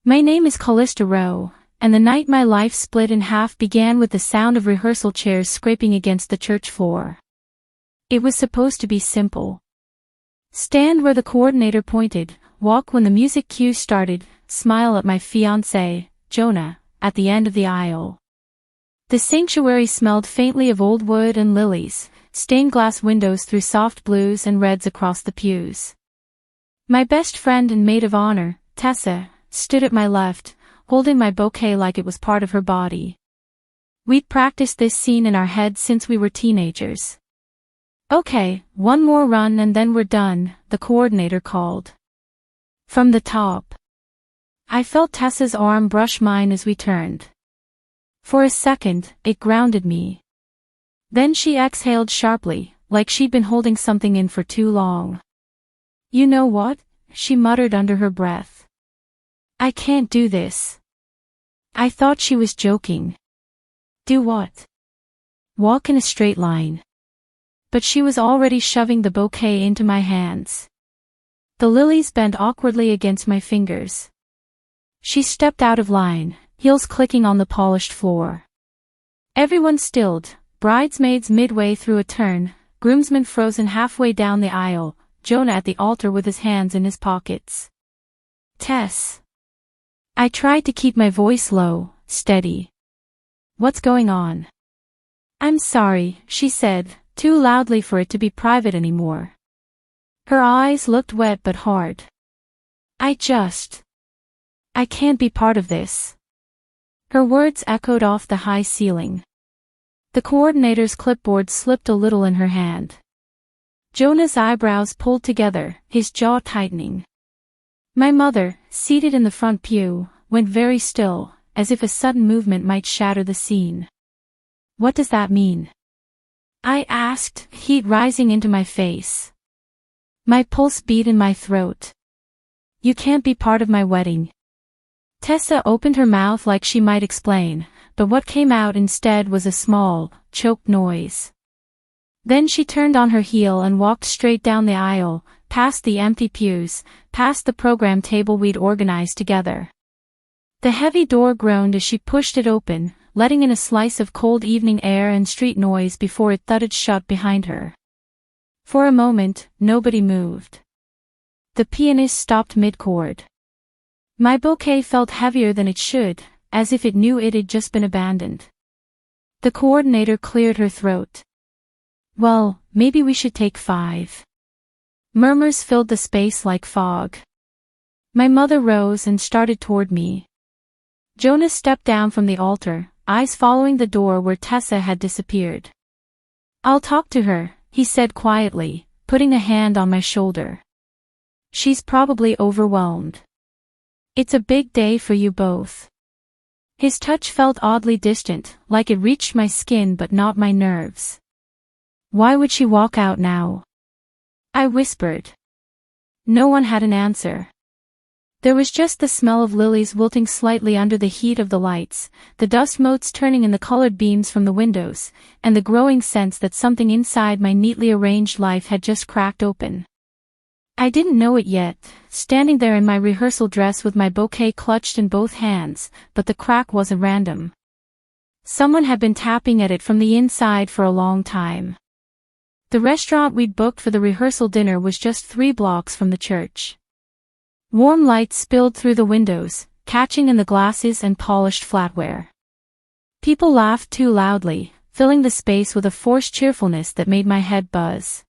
My name is Callista Rowe, and the night my life split in half began with the sound of rehearsal chairs scraping against the church floor. It was supposed to be simple. Stand where the coordinator pointed, walk when the music cue started, smile at my fiancé, Jonah, at the end of the aisle. The sanctuary smelled faintly of old wood and lilies, stained glass windows threw soft blues and reds across the pews. My best friend and maid of honor, Tessa, stood at my left, holding my bouquet like it was part of her body. We'd practiced this scene in our heads since we were teenagers. Okay, one more run and then we're done, the coordinator called. From the top. I felt Tessa's arm brush mine as we turned. For a second, it grounded me. Then she exhaled sharply, like she'd been holding something in for too long. You know what? She muttered under her breath. I can't do this. I thought she was joking. Do what? Walk in a straight line. But she was already shoving the bouquet into my hands. The lilies bent awkwardly against my fingers. She stepped out of line, heels clicking on the polished floor. Everyone stilled, bridesmaids midway through a turn, groomsmen frozen halfway down the aisle, Jonah at the altar with his hands in his pockets. Tess. I tried to keep my voice low, steady. What's going on? I'm sorry, she said, too loudly for it to be private anymore. Her eyes looked wet but hard. I can't be part of this. Her words echoed off the high ceiling. The coordinator's clipboard slipped a little in her hand. Jonah's eyebrows pulled together, his jaw tightening. My mother, seated in the front pew, went very still, as if a sudden movement might shatter the scene. What does that mean? I asked, heat rising into my face. My pulse beat in my throat. You can't be part of my wedding. Tessa opened her mouth like she might explain, but what came out instead was a small, choked noise. Then she turned on her heel and walked straight down the aisle, past the empty pews, past the program table we'd organized together. The heavy door groaned as she pushed it open, letting in a slice of cold evening air and street noise before it thudded shut behind her. For a moment, nobody moved. The pianist stopped mid-chord. My bouquet felt heavier than it should, as if it knew it had just been abandoned. The coordinator cleared her throat. Well, maybe we should take 5. Murmurs filled the space like fog. My mother rose and started toward me. Jonah stepped down from the altar, eyes following the door where Tessa had disappeared. I'll talk to her, he said quietly, putting a hand on my shoulder. She's probably overwhelmed. It's a big day for you both. His touch felt oddly distant, like it reached my skin but not my nerves. Why would she walk out now? I whispered. No one had an answer. There was just the smell of lilies wilting slightly under the heat of the lights, the dust motes turning in the colored beams from the windows, and the growing sense that something inside my neatly arranged life had just cracked open. I didn't know it yet, standing there in my rehearsal dress with my bouquet clutched in both hands, but the crack wasn't random. Someone had been tapping at it from the inside for a long time. The restaurant we'd booked for the rehearsal dinner was just 3 blocks from the church. Warm light spilled through the windows, catching in the glasses and polished flatware. People laughed too loudly, filling the space with a forced cheerfulness that made my head buzz.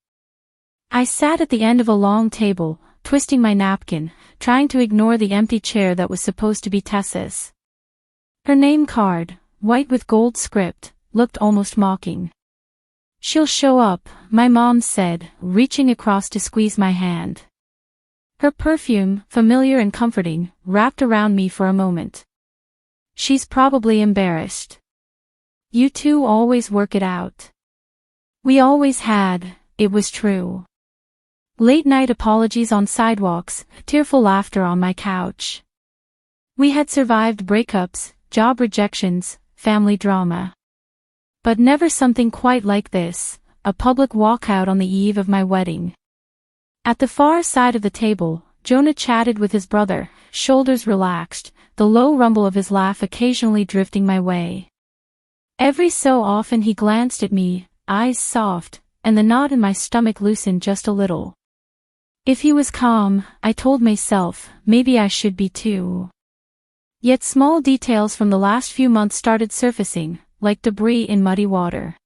I sat at the end of a long table, twisting my napkin, trying to ignore the empty chair that was supposed to be Tessa's. Her name card, white with gold script, looked almost mocking. She'll show up, my mom said, reaching across to squeeze my hand. Her perfume, familiar and comforting, wrapped around me for a moment. She's probably embarrassed. You two always work it out. We always had, it was true. Late-night apologies on sidewalks, tearful laughter on my couch. We had survived breakups, job rejections, family drama. But never something quite like this, a public walkout on the eve of my wedding. At the far side of the table, Jonah chatted with his brother, shoulders relaxed, the low rumble of his laugh occasionally drifting my way. Every so often he glanced at me, eyes soft, and the knot in my stomach loosened just a little. If he was calm, I told myself, maybe I should be too. Yet small details from the last few months started surfacing, like debris in muddy water.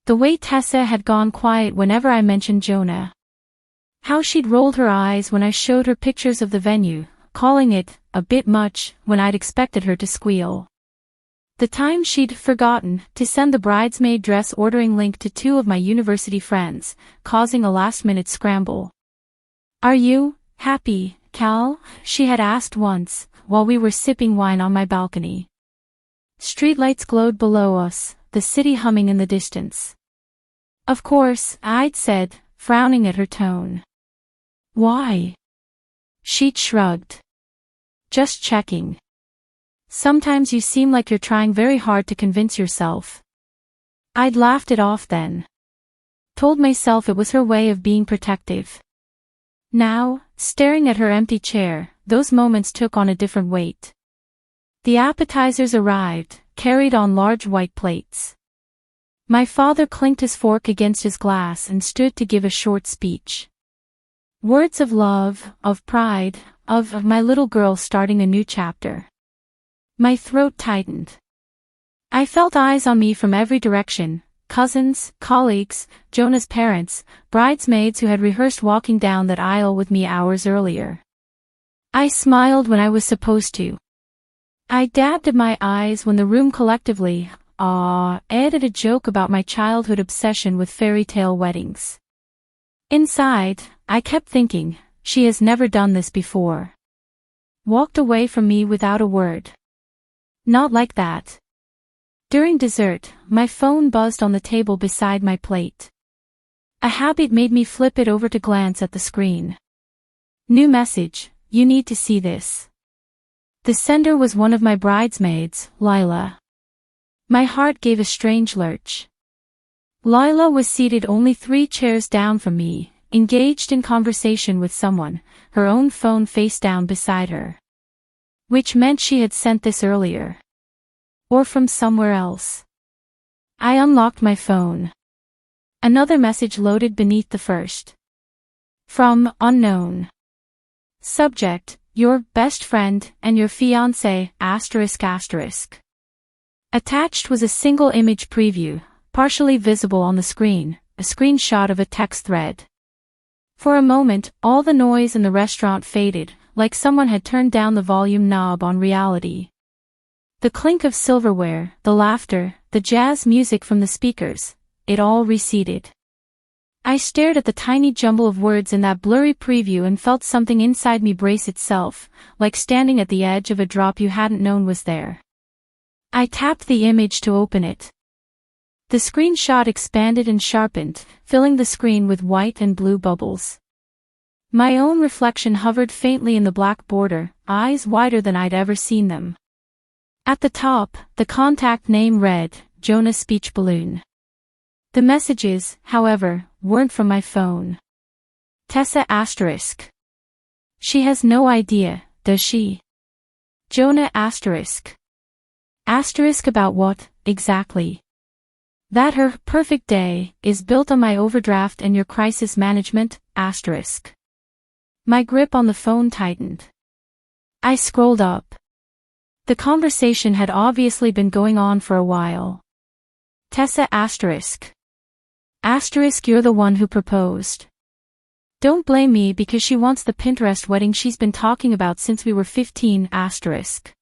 The way Tessa had gone quiet whenever I mentioned Jonah. How she'd rolled her eyes when I showed her pictures of the venue, calling it a bit much when I'd expected her to squeal. The time she'd forgotten to send the bridesmaid dress ordering link to 2 of my university friends, causing a last-minute scramble. "Are you happy, Cal?" she had asked once, while we were sipping wine on my balcony. Streetlights glowed below us, the city humming in the distance. "Of course," I'd said, frowning at her tone. "Why?" She'd shrugged. "Just checking. Sometimes you seem like you're trying very hard to convince yourself." I'd laughed it off then. Told myself it was her way of being protective. Now, staring at her empty chair, those moments took on a different weight. The appetizers arrived, carried on large white plates. My father clinked his fork against his glass and stood to give a short speech. Words of love, of pride, of my little girl starting a new chapter. My throat tightened. I felt eyes on me from every direction, cousins, colleagues, Jonah's parents, bridesmaids who had rehearsed walking down that aisle with me hours earlier. I smiled when I was supposed to. I dabbed at my eyes when the room collectively, added a joke about my childhood obsession with fairy tale weddings. Inside, I kept thinking, she has never done this before. Walked away from me without a word. Not like that. During dessert, my phone buzzed on the table beside my plate. A habit made me flip it over to glance at the screen. New message, you need to see this. The sender was one of my bridesmaids, Lila. My heart gave a strange lurch. Lila was seated only 3 chairs down from me, engaged in conversation with someone, her own phone face down beside her. Which meant she had sent this earlier. Or from somewhere else. I unlocked my phone. Another message loaded beneath the first. From unknown. Subject, your best friend and your fiancé, ***. Attached was a single image preview, partially visible on the screen, a screenshot of a text thread. For a moment, all the noise in the restaurant faded, like someone had turned down the volume knob on reality. The clink of silverware, the laughter, the jazz music from the speakers, it all receded. I stared at the tiny jumble of words in that blurry preview and felt something inside me brace itself, like standing at the edge of a drop you hadn't known was there. I tapped the image to open it. The screenshot expanded and sharpened, filling the screen with white and blue bubbles. My own reflection hovered faintly in the black border, eyes wider than I'd ever seen them. At the top, the contact name read, Jonah Speech Balloon. The messages, however, weren't from my phone. Tessa ***. She has no idea, does she? Jonah ***. About what, exactly? That her perfect day is built on my overdraft and your crisis management, ***. My grip on the phone tightened. I scrolled up. The conversation had obviously been going on for a while. Tessa ***. You're the one who proposed. Don't blame me because she wants the Pinterest wedding she's been talking about since we were 15 ***.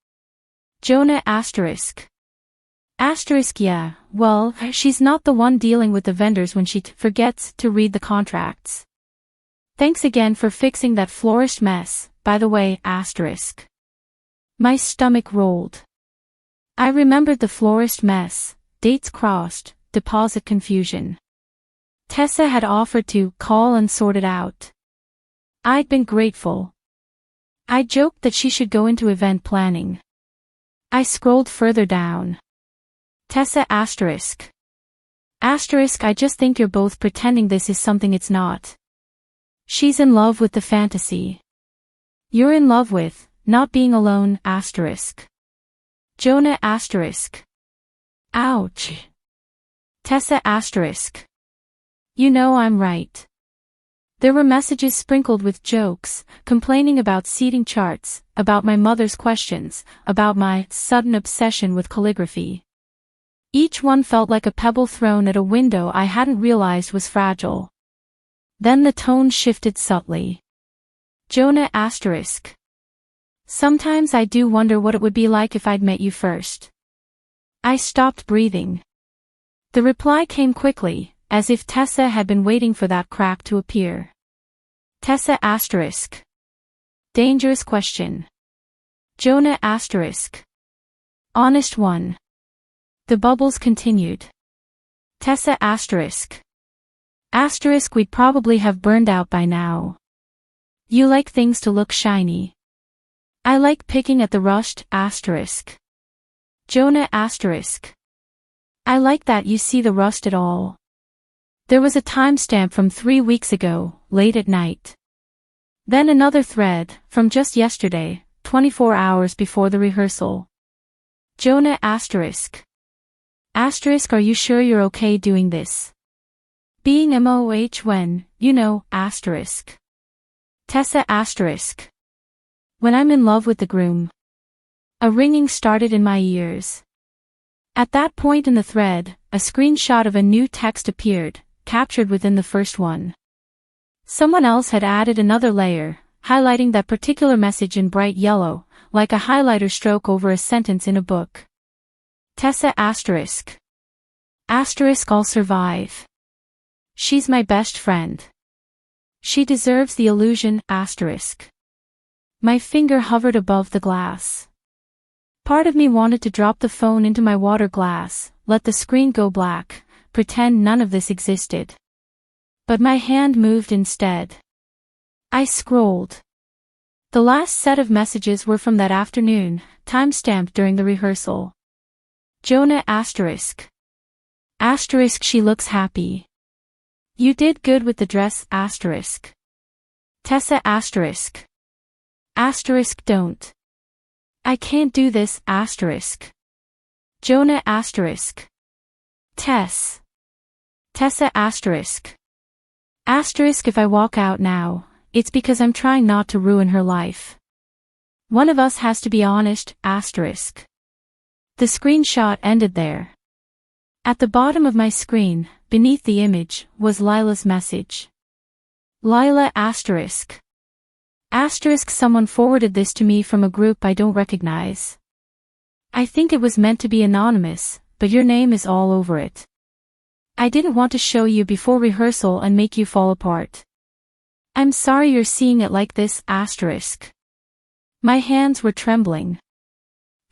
Jonah ***. Yeah, well, she's not the one dealing with the vendors when she forgets to read the contracts. Thanks again for fixing that florist mess, by the way, ***. My stomach rolled. I remembered the florist mess, dates crossed, deposit confusion. Tessa had offered to call and sort it out. I'd been grateful. I joked that she should go into event planning. I scrolled further down. Tessa ***. I just think you're both pretending this is something it's not. She's in love with the fantasy. You're in love with, not being alone, asterisk. Jonah asterisk. Ouch. Tessa asterisk. You know I'm right. There were messages sprinkled with jokes, complaining about seating charts, about my mother's questions, about my sudden obsession with calligraphy. Each one felt like a pebble thrown at a window I hadn't realized was fragile. Then the tone shifted subtly. Jonah asterisk. Sometimes I do wonder what it would be like if I'd met you first. I stopped breathing. The reply came quickly, as if Tessa had been waiting for that crack to appear. Tessa asterisk. Dangerous question. Jonah asterisk. Honest one. The bubbles continued. Tessa asterisk. Asterisk, we'd probably have burned out by now. You like things to look shiny. I like picking at the rust, asterisk. Jonah asterisk. I like that you see the rust at all. There was a timestamp from 3 weeks ago, late at night. Then another thread, from just yesterday, 24 hours before the rehearsal. Jonah asterisk. Asterisk, are you sure you're okay doing this? Being MOH when, you know, asterisk. Tessa asterisk. When I'm in love with the groom. A ringing started in my ears. At that point in the thread, a screenshot of a new text appeared, captured within the first one. Someone else had added another layer, highlighting that particular message in bright yellow, like a highlighter stroke over a sentence in a book. Tessa asterisk. Asterisk, I'll survive. She's my best friend. She deserves the illusion, asterisk. My finger hovered above the glass. Part of me wanted to drop the phone into my water glass, let the screen go black, pretend none of this existed. But my hand moved instead. I scrolled. The last set of messages were from that afternoon, timestamped during the rehearsal. Jonah asterisk. Asterisk, she looks happy. You did good with the dress, asterisk. Tessa asterisk. Asterisk, don't. I can't do this, asterisk. Jonah asterisk. Tessa asterisk. Asterisk, if I walk out now, it's because I'm trying not to ruin her life. One of us has to be honest, asterisk. The screenshot ended there. At the bottom of my screen, beneath the image, was Lila's message. Lila asterisk. Asterisk, someone forwarded this to me from a group I don't recognize. I think it was meant to be anonymous, but your name is all over it. I didn't want to show you before rehearsal and make you fall apart. I'm sorry you're seeing it like this, asterisk. My hands were trembling.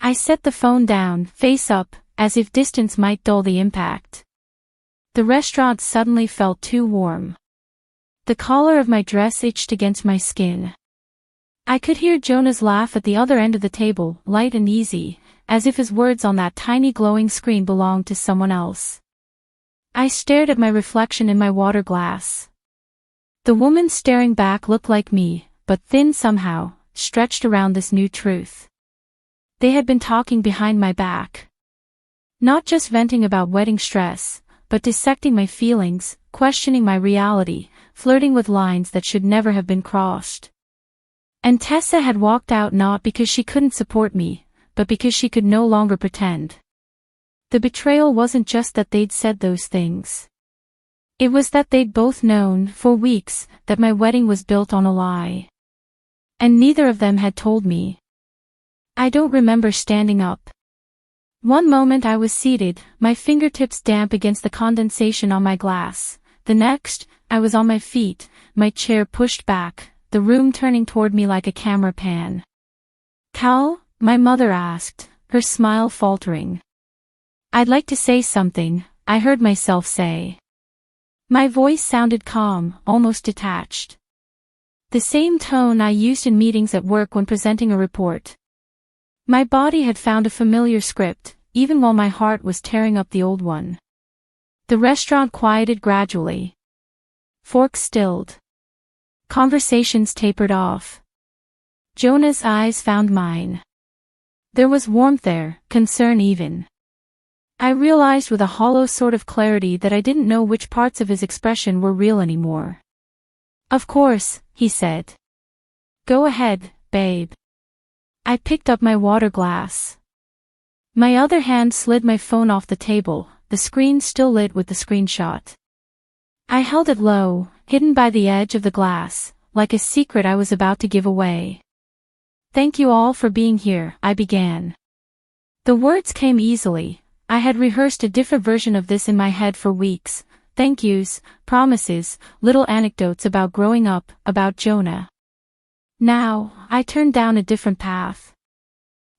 I set the phone down, face up, as if distance might dull the impact. The restaurant suddenly felt too warm. The collar of my dress itched against my skin. I could hear Jonah's laugh at the other end of the table, light and easy, as if his words on that tiny glowing screen belonged to someone else. I stared at my reflection in my water glass. The woman staring back looked like me, but thin somehow, stretched around this new truth. They had been talking behind my back. Not just venting about wedding stress, but dissecting my feelings, questioning my reality, flirting with lines that should never have been crossed. And Tessa had walked out not because she couldn't support me, but because she could no longer pretend. The betrayal wasn't just that they'd said those things. It was that they'd both known, for weeks, that my wedding was built on a lie. And neither of them had told me. I don't remember standing up. One moment I was seated, my fingertips damp against the condensation on my glass. The next, I was on my feet, my chair pushed back, the room turning toward me like a camera pan. Cal? My mother asked, her smile faltering. I'd like to say something, I heard myself say. My voice sounded calm, almost detached. The same tone I used in meetings at work when presenting a report. My body had found a familiar script, even while my heart was tearing up the old one. The restaurant quieted gradually. Forks stilled. Conversations tapered off. Jonah's eyes found mine. There was warmth there, concern even. I realized with a hollow sort of clarity that I didn't know which parts of his expression were real anymore. Of course, he said. Go ahead, babe. I picked up my water glass. My other hand slid my phone off the table, the screen still lit with the screenshot. I held it low, hidden by the edge of the glass, like a secret I was about to give away. Thank you all for being here, I began. The words came easily. I had rehearsed a different version of this in my head for weeks. Thank yous, promises, little anecdotes about growing up, about Jonah. Now, I turned down a different path.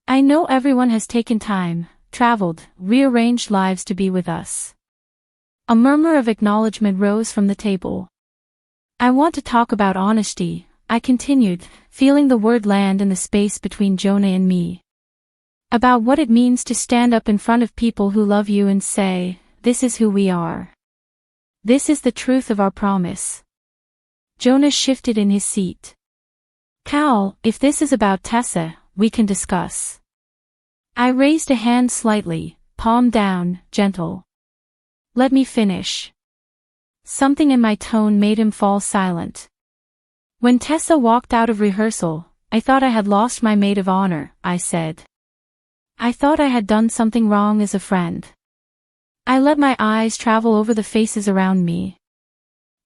I know everyone has taken time, traveled, rearranged lives to be with us. A murmur of acknowledgement rose from the table. I want to talk about honesty, I continued, feeling the word land in the space between Jonah and me. About what it means to stand up in front of people who love you and say, this is who we are. This is the truth of our promise. Jonah shifted in his seat. Cal, if this is about Tessa, we can discuss. I raised a hand slightly, palm down, gentle. Let me finish. Something in my tone made him fall silent. When Tessa walked out of rehearsal, I thought I had lost my maid of honor, I said. I thought I had done something wrong as a friend. I let my eyes travel over the faces around me.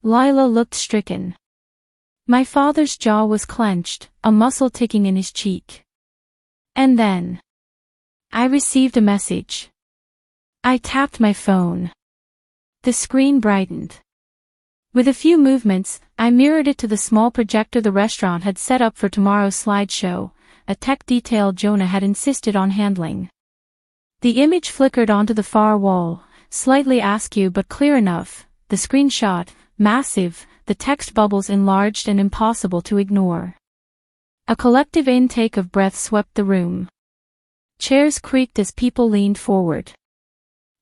Lila looked stricken. My father's jaw was clenched, a muscle ticking in his cheek. And then I received a message. I tapped my phone. The screen brightened. With a few movements, I mirrored it to the small projector the restaurant had set up for tomorrow's slideshow, a tech detail Jonah had insisted on handling. The image flickered onto the far wall, slightly askew but clear enough, the screenshot, massive, the text bubbles enlarged and impossible to ignore. A collective intake of breath swept the room. Chairs creaked as people leaned forward.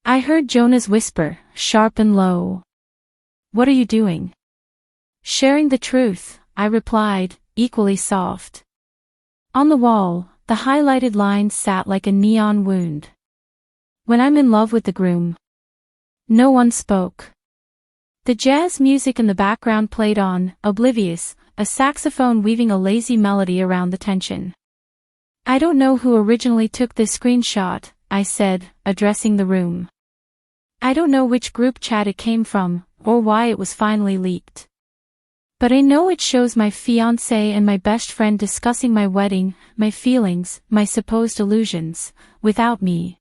I heard Jonah's whisper, sharp and low. What are you doing? Sharing the truth, I replied, equally soft. On the wall, the highlighted lines sat like a neon wound. When I'm in love with the groom. No one spoke. The jazz music in the background played on, oblivious, a saxophone weaving a lazy melody around the tension. I don't know who originally took this screenshot, I said, addressing the room. I don't know which group chat it came from, or why it was finally leaked. But I know it shows my fiancé and my best friend discussing my wedding, my feelings, my supposed illusions, without me.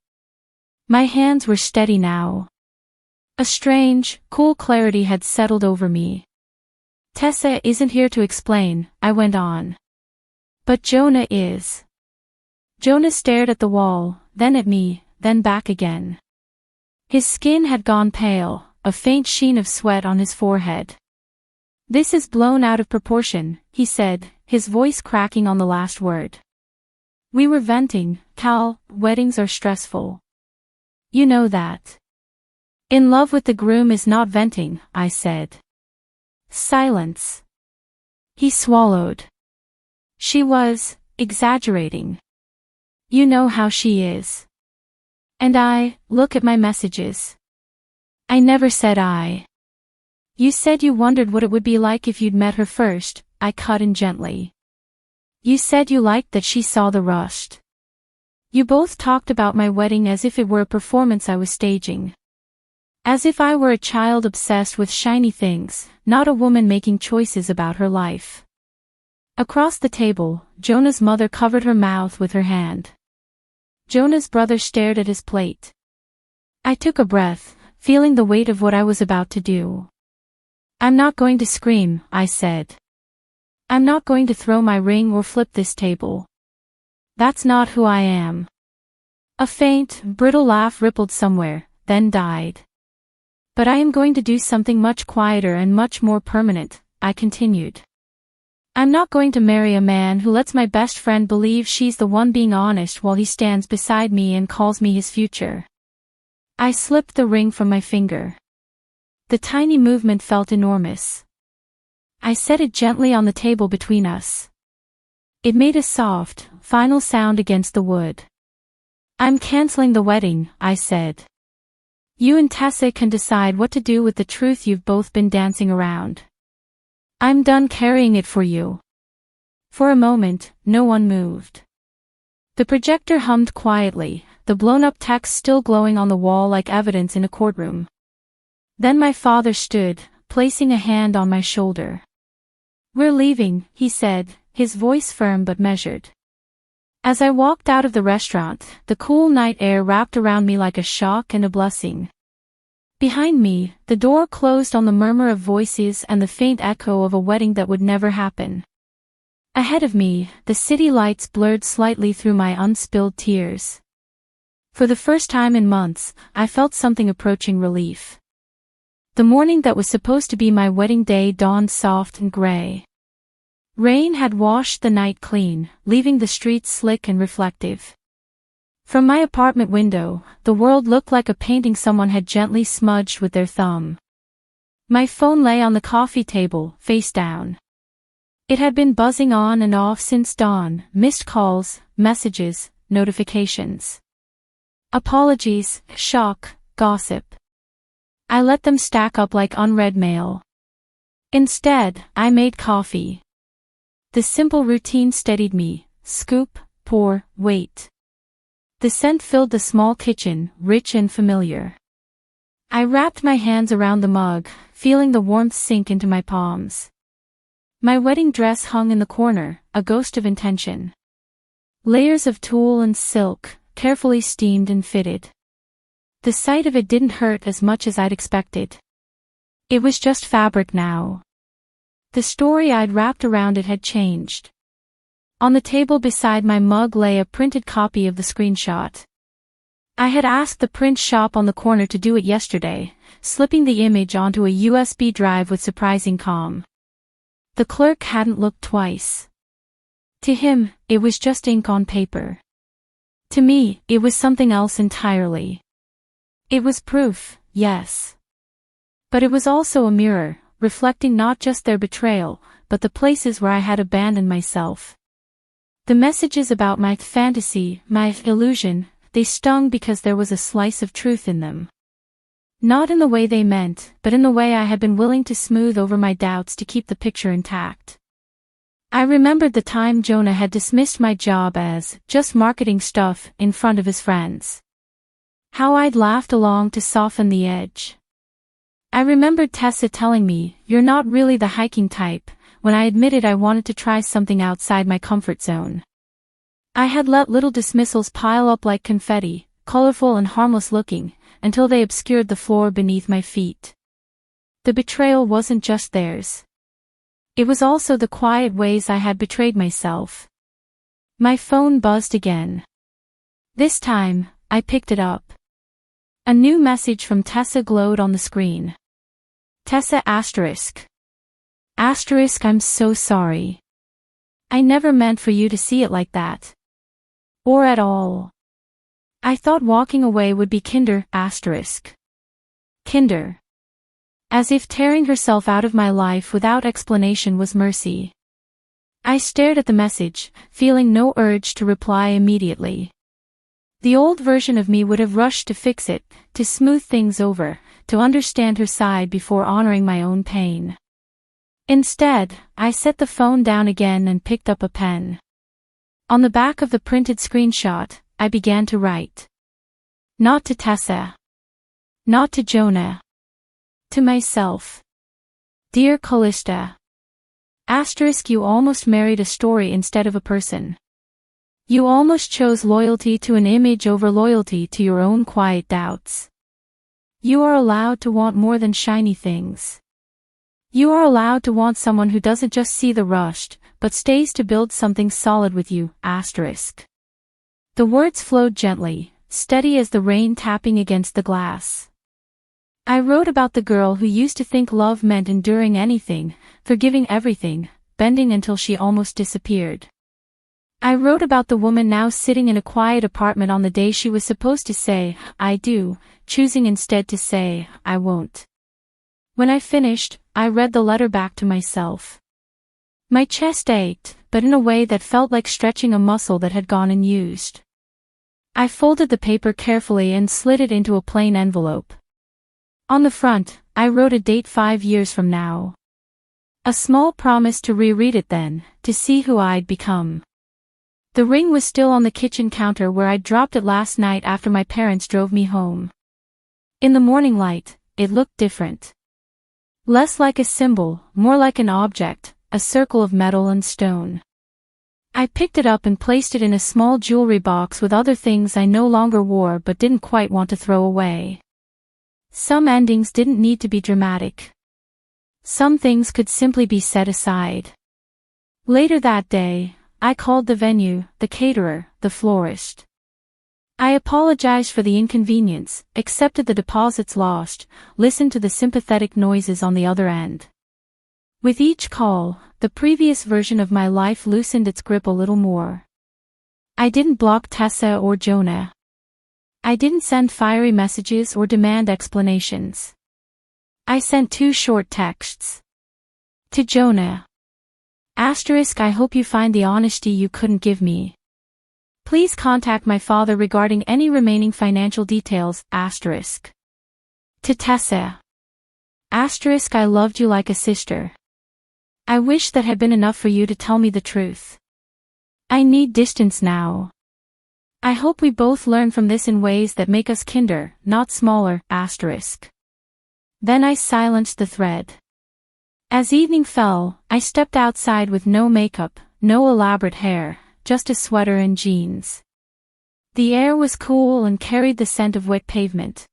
My hands were steady now. A strange, cool clarity had settled over me. Tessa isn't here to explain, I went on. But Jonah is. Jonah stared at the wall, then at me, then back again. His skin had gone pale, a faint sheen of sweat on his forehead. This is blown out of proportion, he said, his voice cracking on the last word. We were venting, Cal, weddings are stressful. You know that. In love with the groom is not venting, I said. Silence. He swallowed. She was exaggerating. You know how she is. And look at my messages. I never said I. You said you wondered what it would be like if you'd met her first, I cut in gently. You said you liked that she saw the rust. You both talked about my wedding as if it were a performance I was staging. As if I were a child obsessed with shiny things, not a woman making choices about her life. Across the table, Jonah's mother covered her mouth with her hand. Jonah's brother stared at his plate. I took a breath, feeling the weight of what I was about to do. I'm not going to scream, I said. I'm not going to throw my ring or flip this table. That's not who I am. A faint, brittle laugh rippled somewhere, then died. But I am going to do something much quieter and much more permanent, I continued. I'm not going to marry a man who lets my best friend believe she's the one being honest while he stands beside me and calls me his future. I slipped the ring from my finger. The tiny movement felt enormous. I set it gently on the table between us. It made a soft, final sound against the wood. "I'm canceling the wedding," I said. "You and Tessa can decide what to do with the truth you've both been dancing around. I'm done carrying it for you." For a moment, no one moved. The projector hummed quietly, the blown-up text still glowing on the wall like evidence in a courtroom. Then my father stood, placing a hand on my shoulder. "We're leaving," he said, his voice firm but measured. As I walked out of the restaurant, the cool night air wrapped around me like a shock and a blessing. Behind me, the door closed on the murmur of voices and the faint echo of a wedding that would never happen. Ahead of me, the city lights blurred slightly through my unspilled tears. For the first time in months, I felt something approaching relief. The morning that was supposed to be my wedding day dawned soft and gray. Rain had washed the night clean, leaving the streets slick and reflective. From my apartment window, the world looked like a painting someone had gently smudged with their thumb. My phone lay on the coffee table, face down. It had been buzzing on and off since dawn, missed calls, messages, notifications. Apologies, shock, gossip. I let them stack up like unread mail. Instead, I made coffee. The simple routine steadied me: scoop, pour, wait. The scent filled the small kitchen, rich and familiar. I wrapped my hands around the mug, feeling the warmth sink into my palms. My wedding dress hung in the corner, a ghost of intention. Layers of tulle and silk, carefully steamed and fitted. The sight of it didn't hurt as much as I'd expected. It was just fabric now. The story I'd wrapped around it had changed. On the table beside my mug lay a printed copy of the screenshot. I had asked the print shop on the corner to do it yesterday, slipping the image onto a USB drive with surprising calm. The clerk hadn't looked twice. To him, it was just ink on paper. To me, it was something else entirely. It was proof, yes. But it was also a mirror, reflecting not just their betrayal, but the places where I had abandoned myself. The messages about my fantasy, my illusion, they stung because there was a slice of truth in them. Not in the way they meant, but in the way I had been willing to smooth over my doubts to keep the picture intact. I remembered the time Jonah had dismissed my job as just marketing stuff in front of his friends. How I'd laughed along to soften the edge. I remembered Tessa telling me, "You're not really the hiking type," when I admitted I wanted to try something outside my comfort zone. I had let little dismissals pile up like confetti, colorful and harmless looking, until they obscured the floor beneath my feet. The betrayal wasn't just theirs. It was also the quiet ways I had betrayed myself. My phone buzzed again. This time, I picked it up. A new message from Tessa glowed on the screen. Tessa asterisk. Asterisk, I'm so sorry. I never meant for you to see it like that. Or at all. I thought walking away would be kinder, asterisk. Kinder. As if tearing herself out of my life without explanation was mercy. I stared at the message, feeling no urge to reply immediately. The old version of me would have rushed to fix it, to smooth things over, to understand her side before honoring my own pain. Instead, I set the phone down again and picked up a pen. On the back of the printed screenshot, I began to write. Not to Tessa. Not to Jonah. To myself. Dear Callista. Asterisk, you almost married a story instead of a person. You almost chose loyalty to an image over loyalty to your own quiet doubts. You are allowed to want more than shiny things. You are allowed to want someone who doesn't just see the rushed, but stays to build something solid with you, asterisk. The words flowed gently, steady as the rain tapping against the glass. I wrote about the girl who used to think love meant enduring anything, forgiving everything, bending until she almost disappeared. I wrote about the woman now sitting in a quiet apartment on the day she was supposed to say, "I do," choosing instead to say, "I won't." When I finished, I read the letter back to myself. My chest ached, but in a way that felt like stretching a muscle that had gone unused. I folded the paper carefully and slid it into a plain envelope. On the front, I wrote a date 5 years from now. A small promise to reread it then, to see who I'd become. The ring was still on the kitchen counter where I'd dropped it last night after my parents drove me home. In the morning light, it looked different. Less like a symbol, more like an object, a circle of metal and stone. I picked it up and placed it in a small jewelry box with other things I no longer wore but didn't quite want to throw away. Some endings didn't need to be dramatic. Some things could simply be set aside. Later that day, I called the venue, the caterer, the florist. I apologized for the inconvenience, accepted the deposits lost, listened to the sympathetic noises on the other end. With each call, the previous version of my life loosened its grip a little more. I didn't block Tessa or Jonah. I didn't send fiery messages or demand explanations. I sent 2 short texts. To Jonah. I hope you find the honesty you couldn't give me. Please contact my father regarding any remaining financial details. To Tessa. I loved you like a sister. I wish that had been enough for you to tell me the truth. I need distance now. I hope we both learn from this in ways that make us kinder, not smaller. Then I silenced the thread. As evening fell, I stepped outside with no makeup, no elaborate hair, just a sweater and jeans. The air was cool and carried the scent of wet pavement.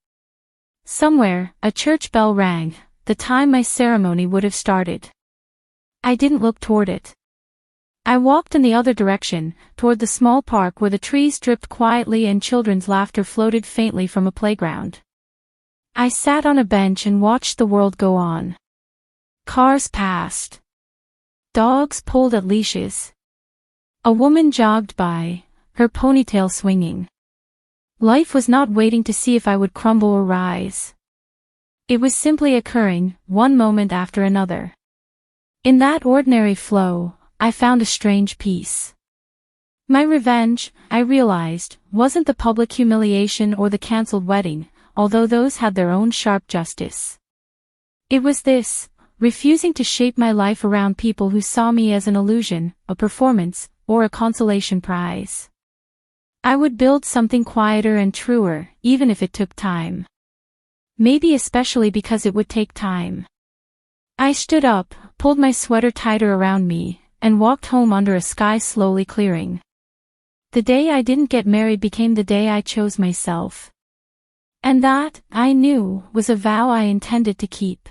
Somewhere, a church bell rang, the time my ceremony would have started. I didn't look toward it. I walked in the other direction, toward the small park where the trees dripped quietly and children's laughter floated faintly from a playground. I sat on a bench and watched the world go on. Cars passed. Dogs pulled at leashes. A woman jogged by, her ponytail swinging. Life was not waiting to see if I would crumble or rise. It was simply occurring, one moment after another. In that ordinary flow, I found a strange peace. My revenge, I realized, wasn't the public humiliation or the cancelled wedding, although those had their own sharp justice. It was this, refusing to shape my life around people who saw me as an illusion, a performance, or a consolation prize. I would build something quieter and truer, even if it took time. Maybe especially because it would take time. I stood up, pulled my sweater tighter around me, and walked home under a sky slowly clearing. The day I didn't get married became the day I chose myself. And that, I knew, was a vow I intended to keep.